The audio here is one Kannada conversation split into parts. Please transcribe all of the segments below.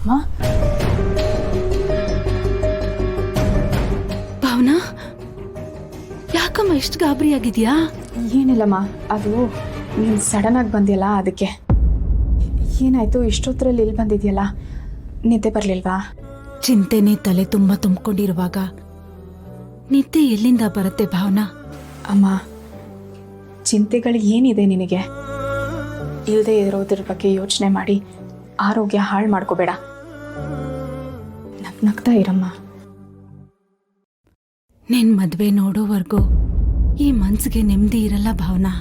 ಅಮ್ಮ ಭಾವನಾ, ಯಾಕಮ್ಮ ಇಷ್ಟು ಗಾಬರಿ ಆಗಿದ್ಯಾ? ಏನಿಲ್ಲಮ್ಮ, ಅದು ನೀನು ಸಡನ್ ಆಗಿ ಬಂದಿಯಲ್ಲ ಅದಕ್ಕೆ. ಏನಾಯ್ತು? ಇಷ್ಟೊತ್ತರಲ್ಲಿ ಇಲ್ಲಿ ಬಂದಿದ್ಯಲ್ಲ, ನಿದ್ದೆ ಬರಲಿಲ್ವಾ? ಚಿಂತೆನೆ ತಲೆ ತುಂಬಾ ತುಂಬಿಕೊಂಡಿರುವಾಗ ನಿದ್ದೆ ಎಲ್ಲಿಂದ ಬರುತ್ತೆ ಭಾವನಾ? ಅಮ್ಮ, ಚಿಂತೆಗಳು ಏನಿದೆ ನಿನಗೆ? ಇಲ್ಲದೆ ಇರೋದ್ರ ಬಗ್ಗೆ ಯೋಚನೆ ಮಾಡಿ ಆರೋಗ್ಯ ಹಾಳು ಮಾಡ್ಕೋಬೇಡ. ನಗ್ನಗ್ತಾ ಇರಮ್ಮ. ನಿನ್ ಮದ್ವೆ ನೋಡೋವರೆಗೂ ಈ ಮನ್ಸಿಗೆ ನೆಮ್ಮದಿ ಇರಲ್ಲ ಭಾವನಾ.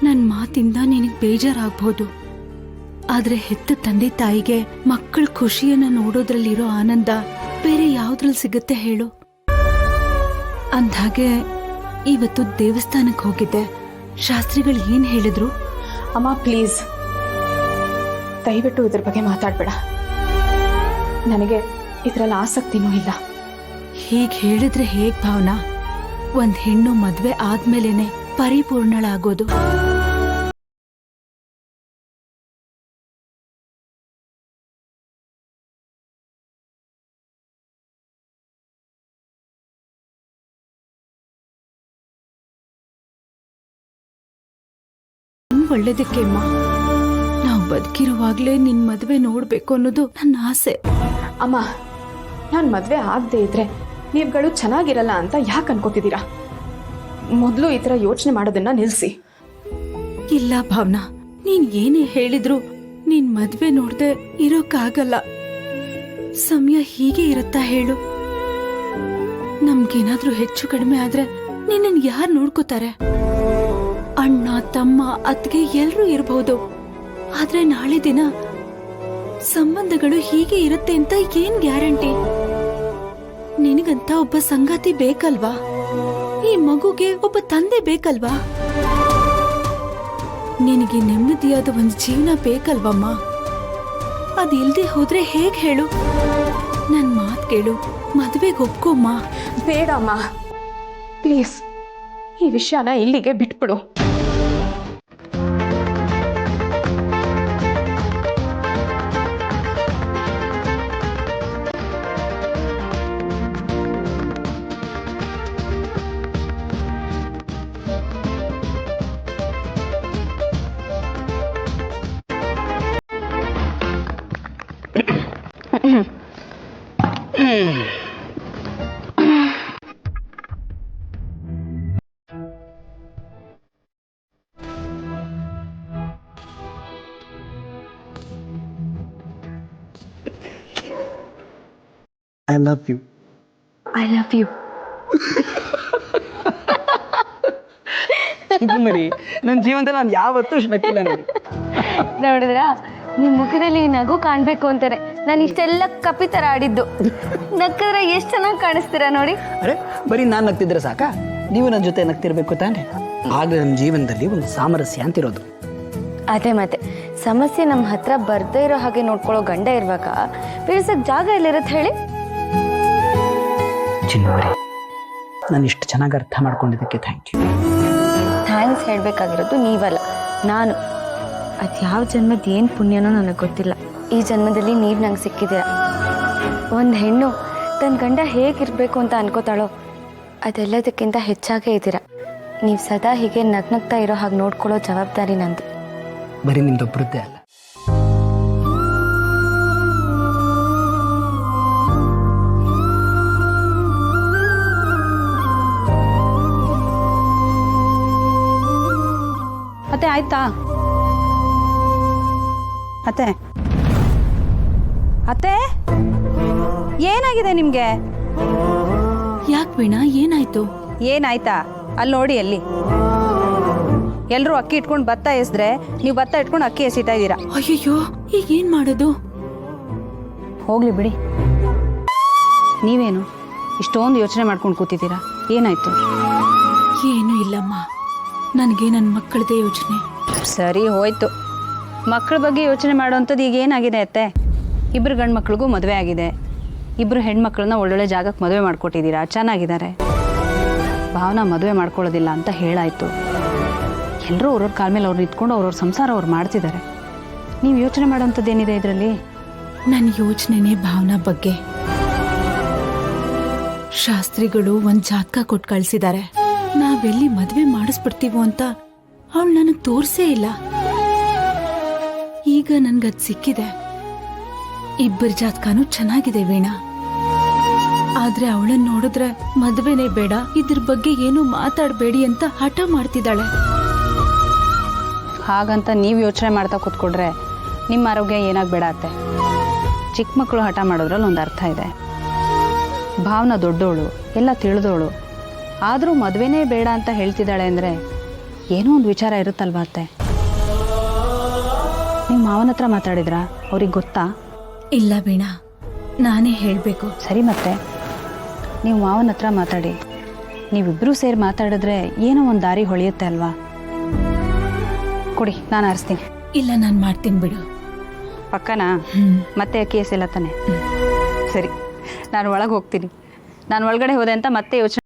ನನ್ ಮಾತಿಂದ ನಿನಗ್ ಬೇಜಾರಾಗ್ಬೋದು, ಆದ್ರೆ ಹೆತ್ತ ತಂದೆ ತಾಯಿಗೆ ಮಕ್ಕಳ ಖುಷಿಯನ್ನ ನೋಡೋದ್ರಲ್ಲಿರೋ ಆನಂದ ಬೇರೆ ಯಾವ್ದ್ರಲ್ಲಿ ಸಿಗುತ್ತೆ ಹೇಳು? ಅಂದ್ಹಾಗೆ ಇವತ್ತು ದೇವಸ್ಥಾನಕ್ಕೆ ಹೋಗಿದ್ದೆ. ಶಾಸ್ತ್ರಿಗಳು ಏನ್ ಹೇಳಿದ್ರು? ಅಮ್ಮ ಪ್ಲೀಸ್, ದಯವಿಟ್ಟು ಇದ್ರ ಬಗ್ಗೆ ಮಾತಾಡ್ಬೇಡ. ನನಗೆ ಇದರಲ್ಲಿ ಆಸಕ್ತಿನೂ ಇಲ್ಲ. ಹೀಗ್ ಹೇಳಿದ್ರೆ ಹೇಗ್ ಭಾವನಾ? ಒಂದ್ ಹೆಣ್ಣು ಮದ್ವೆ ಆದ್ಮೇಲೆನೆ ಪರಿಪೂರ್ಣಳಾಗೋದು. ಒಳ್ಳೇದಕ್ಕೆ ಅಮ್ಮ. ನಾವು ಬದುಕಿರುವಾಗ್ಲೇ ನಿನ್ ಮದ್ವೆ ನೋಡ್ಬೇಕು ಅನ್ನೋದು ನನ್ನ ಆಸೆ. ಅಮ್ಮ, ನಾನು ಮದುವೆ ಆಗದೆ ಇದ್ರೆ ನೀವುಗಳು ಚೆನ್ನಾಗಿರಲ್ಲ ಅಂತ ಯಾಕೆ ಅನ್ಕೋತಿದ್ದೀರಾ? ಮೊದಲು ಈ ಥರ ಯೋಚನೆ ಮಾಡೋದನ್ನ ನಿಲ್ಲಿಸಿ. ಇಲ್ಲ ಭಾವನಾ, ನೀನ್ ಏನೇ ಹೇಳಿದ್ರು ನಿನ್ ಮದ್ವೆ ನೋಡ್ದೆ ಇರೋಕ್ಕಾಗಲ್ಲ. ಸಮಯ ಹೀಗೆ ಇರುತ್ತಾ ಹೇಳು? ನಮ್ಗೇನಾದ್ರೂ ಹೆಚ್ಚು ಕಡಿಮೆ ಆದ್ರೆ ನಿನ್ನನ್ ಯಾರು ನೋಡ್ಕೋತಾರೆ? ಅಣ್ಣ, ತಮ್ಮ, ಅತ್ತಿಗೆ ಎಲ್ರೂ ಇರಬಹುದು, ಆದ್ರೆ ನಾಳೆ ದಿನ ಸಂಬಂಧಗಳು ಹೀಗೆ ಇರುತ್ತೆ ಅಂತ ಏನ್ ಗ್ಯಾರಂಟಿ? ನಿನಗಂತ ಒಬ್ಬ ಸಂಗಾತಿ ಬೇಕಲ್ವಾ? ಈ ಮಗುಗೆ ಒಬ್ಬ ತಂದೆ ಬೇಕಲ್ವಾ? ನಿನಗೆ ನೆಮ್ಮದಿಯಾದ ಒಂದು ಜೀವನ ಬೇಕಲ್ವಮ್ಮ? ಅದಿಲ್ದೆ ಹೋದ್ರೆ ಹೇಗ್ ಹೇಳು? ನನ್ ಮಾತ್ ಕೇಳು, ಮದ್ವೆಗೆ ಒಪ್ಕೊಮ್ಮ. ಬೇಡಮ್ಮ ಪ್ಲೀಸ್, ಈ ವಿಷಯನ ಇಲ್ಲಿಗೆ ಬಿಟ್ಬಿಡು. I love you. I love you. ಇದು ಮರಿ ನನ್ನ ಜೀವನದಲ್ಲಿ ನಾನು ಯಾವತ್ತೂ ನಕ್ಕಿಲ್ಲ ನೋಡಿ. ನೋಡಿದ್ರಾ, ನಿಮ್ಮ ಮುಖದಲ್ಲಿ ನಗು ಕಾಣ್ಬೇಕು ಅಂತಾರೆ ನಾನು ಇಷ್ಟೆಲ್ಲ ಕಪಿ ತರ ಆಡಿದ್ದು. ನಕ್ಕಿದ್ರೆ ಎಷ್ಟು ಚೆನ್ನಾಗಿ ಕಾಣಿಸ್ತೀರಾ ನೋಡಿ. ಅರೆ, ಬರೀ ನಾನು ನಗ್ತಿದ್ರೆ ಸಾಕ? ನೀವು ನನ್ನ ಜೊತೆ ನಗ್ತಿರ್ಬೇಕು ತಾನೆ? ಆಗ್ಲೇ ನಮ್ಮ ಜೀವನದಲ್ಲಿ ಒಂದು ಸಾಮರಸ್ಯ ಅಂತಿರೋದು. ಅದೇ ಮತ್ತೆ ಸಮಸ್ಯೆ ನಮ್ಮ ಹತ್ರ ಬರ್ದೇ ಇರೋ ಹಾಗೆ ನೋಡ್ಕೊಳ್ಳೋ ಗಂಡ ಇರುವಾಗ ಬಿಡಿಸಕ್ ಜಾಗ ಎಲ್ಲಿರುತ್ತೆ ಹೇಳಿ? ಚಿನ್ನವರಿ, ನಾನು ಇಷ್ಟು ಚೆನ್ನಾಗಿ ಅರ್ಥ ಮಾಡ್ಕೊಂಡಿದ್ದಕ್ಕೆ ಥ್ಯಾಂಕ್ ಯು. ಥ್ಯಾಂಕ್ಸ್ ಹೇಳಬೇಕಾಗಿರೋದು ನೀವಲ್ಲ, ನಾನು. ಅದು ಯಾವ ಜನ್ಮದ ಏನು ಪುಣ್ಯನೋ ನನಗೆ ಗೊತ್ತಿಲ್ಲ. ಈ ಜನ್ಮದಲ್ಲಿ ನೀವು ನಂಗೆ ಸಿಕ್ಕಿದ್ದೀರ. ಒಂದು ಹೆಣ್ಣು ತನ್ನ ಗಂಡ ಹೇಗಿರಬೇಕು ಅಂತ ಅನ್ಕೋತಾಳೋ ಅದೆಲ್ಲದಕ್ಕಿಂತ ಹೆಚ್ಚಾಗೇ ಇದ್ದೀರ. ನೀವು ಸದಾ ಹೀಗೆ ನಗ್ನಗ್ತಾ ಇರೋ ಹಾಗೆ ನೋಡ್ಕೊಳ್ಳೋ ಜವಾಬ್ದಾರಿ ನಂದು. ಬರೀ ನಿಮ್ದೊಬ್ಬರದ್ದೇ ಅಲ್ಲ. ಅತ್ತೆ ಆಯ್ತಾ? ಅತ್ತೆ ಅತ್ತೆ ಏನಾಗಿದೆ ನಿಮ್ಗೆ? ಯಾಕೆ ವೀಣಾ, ಏನಾಯ್ತು? ಏನಾಯ್ತಾ? ಅಲ್ಲಿ ನೋಡಿ, ಅಲ್ಲಿ ಎಲ್ಲರೂ ಅಕ್ಕಿ ಇಟ್ಕೊಂಡು ಭತ್ತ ಎಸಿದ್ರೆ ನೀವು ಭತ್ತ ಇಟ್ಕೊಂಡು ಅಕ್ಕಿ ಎಸಿತಾ ಇದ್ದೀರಾ. ಅಯ್ಯಯ್ಯೋ, ಈಗ ಏನ್ ಮಾಡೋದು? ಹೋಗ್ಲಿ ಬಿಡಿ. ನೀವೇನು ಇಷ್ಟೊಂದು ಯೋಚನೆ ಮಾಡ್ಕೊಂಡು ಕೂತಿದ್ದೀರಾ? ಏನಾಯ್ತು? ಏನೂ ಇಲ್ಲಮ್ಮ, ನನಗೆ ನನ್ನ ಮಕ್ಕಳದೇ ಯೋಚನೆ. ಸರಿ ಹೋಯ್ತು. ಮಕ್ಕಳ ಬಗ್ಗೆ ಯೋಚನೆ ಮಾಡೋವಂಥದ್ದು ಈಗ ಏನಾಗಿದೆ ಅತ್ತೆ? ಇಬ್ಬರು ಗಂಡು ಮಕ್ಳಿಗೂ ಮದುವೆ ಆಗಿದೆ, ಇಬ್ಬರು ಹೆಣ್ಮಕ್ಳನ್ನ ಒಳ್ಳೊಳ್ಳೆ ಜಾಗಕ್ಕೆ ಮದುವೆ ಮಾಡಿಕೊಟ್ಟಿದ್ದೀರಾ, ಚೆನ್ನಾಗಿದ್ದಾರೆ. ಭಾವನಾ ಮದುವೆ ಮಾಡ್ಕೊಳ್ಳೋದಿಲ್ಲ ಅಂತ ಹೇಳಾಯ್ತು. ಎಲ್ಲರೂ ಅವ್ರವ್ರ ಕಾಲ ಮೇಲೆ ಅವ್ರು ನಿಂತ್ಕೊಂಡು ಅವ್ರವ್ರ ಸಂಸಾರ ಅವ್ರು ಮಾಡ್ತಿದ್ದಾರೆ. ನೀವು ಯೋಚನೆ ಮಾಡೋಂಥದ್ದು ಏನಿದೆ ಇದರಲ್ಲಿ? ನನ್ನ ಯೋಚನೆನೇ ಭಾವನಾ ಬಗ್ಗೆ. ಶಾಸ್ತ್ರಿಗಳು ಒಂದ್ ಜಾತಕ ಕೊಟ್ಟು ಕಳ್ಸಿದ್ದಾರೆ. ನಾವೆಲ್ಲಿ ಮದ್ವೆ ಮಾಡಿಸ್ಬಿಡ್ತೀವೋ ಅಂತ ಅವಳು ನನಗ್ ತೋರ್ಸೇ ಇಲ್ಲ. ಈಗ ನನ್ಗದ್ ಸಿಕ್ಕಿದೆ. ಇಬ್ಬರ ಜಾತಕನೂ ಚೆನ್ನಾಗಿದೆ ವೀಣಾ. ಆದ್ರೆ ಅವಳನ್ನ ನೋಡಿದ್ರೆ ಮದ್ವೆನೇ ಬೇಡ, ಇದ್ರ ಬಗ್ಗೆ ಏನು ಮಾತಾಡಬೇಡಿ ಅಂತ ಹಠ ಮಾಡ್ತಿದ್ದಾಳೆ. ಹಾಗಂತ ನೀವು ಯೋಚನೆ ಮಾಡ್ತಾ ಕೂತ್ಕೊಂಡ್ರೆ ನಿಮ್ಮ ಆರೋಗ್ಯ ಏನಾಗಬೇಡ ಅತ್ತೆ. ಚಿಕ್ಕ ಮಕ್ಕಳು ಹಠ ಮಾಡೋದ್ರಲ್ಲಿ ಒಂದು ಅರ್ಥ ಇದೆ. ಭಾವನಾ ದೊಡ್ಡವಳು, ಎಲ್ಲ ತಿಳಿದವಳು, ಆದರೂ ಮದುವೆನೇ ಬೇಡ ಅಂತ ಹೇಳ್ತಿದ್ದಾಳೆ ಅಂದರೆ ಏನೋ ಒಂದು ವಿಚಾರ ಇರುತ್ತಲ್ವಾ ಅತ್ತೆ? ನಿಮ್ಮ ಮಾವನ ಹತ್ರ ಮಾತಾಡಿದ್ರಾ? ಅವ್ರಿಗೆ ಗೊತ್ತಾ? ಇಲ್ಲ ವೀಣಾ, ನಾನೇ ಹೇಳ್ಬೇಕು. ಸರಿ, ಮತ್ತೆ ನೀವು ಮಾವನ ಹತ್ರ ಮಾತಾಡಿ. ನೀವಿಬ್ಬರೂ ಸೇರಿ ಮಾತಾಡಿದ್ರೆ ಏನೋ ಒಂದು ದಾರಿ ಹೊಳೆಯುತ್ತೆ ಅಲ್ವಾ? ಕೊಡಿ, ನಾನು ಆರಿಸ್ತೀನಿ. ಇಲ್ಲ, ನಾನು ಮಾಡ್ತೀನಿ ಬಿಡು. ಪಕ್ಕನಾ? ಮತ್ತೆ ಕೇಸ್ ಇಲ್ಲ ತಾನೆ? ಸರಿ, ನಾನು ಒಳಗೆ ಹೋಗ್ತೀನಿ. ನಾನು ಒಳಗಡೆ ಹೋದೆ ಅಂತ ಮತ್ತೆ ಯೋಚನೆ